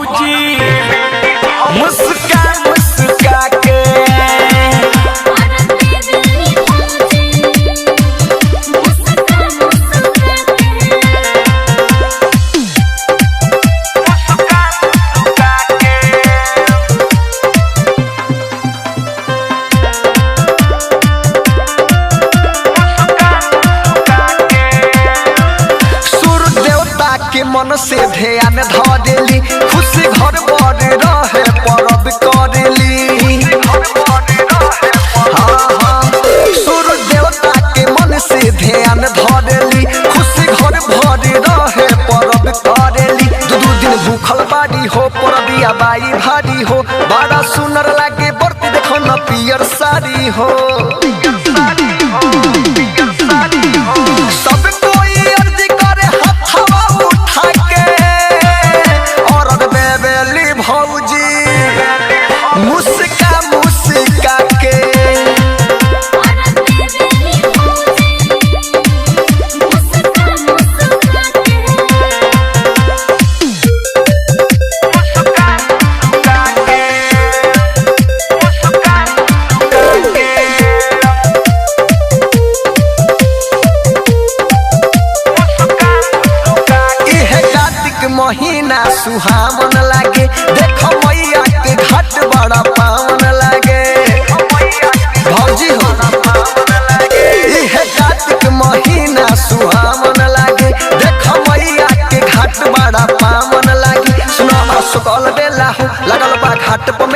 भौजी मुस्का मुस्का के मन से ध्यान ध देली खुशी घर बर रहे परब करेली। हाँ सूर्य देवता के मन से ध्यान ध देली खुशी घर भर रहे परब करेली। दू दिन भूखल बाड़ी हो परबिया बाई भारी हो बड़ा सुनर लागे बरती देखो न पियर साड़ी हो। सब कोई अर्जी करे हथवा उठा के और बेबेली भौजी मुस्का मुस्का के महीना सुहावन लागे देखो मैया के घाट बड़ा पावन लागे। भौजी हो इहे कार्तिक महीना सुहावन लागे देखो मैया के घाट बड़ा पावन लागे। सुना सुकल बेला हो लगल बा घाट पे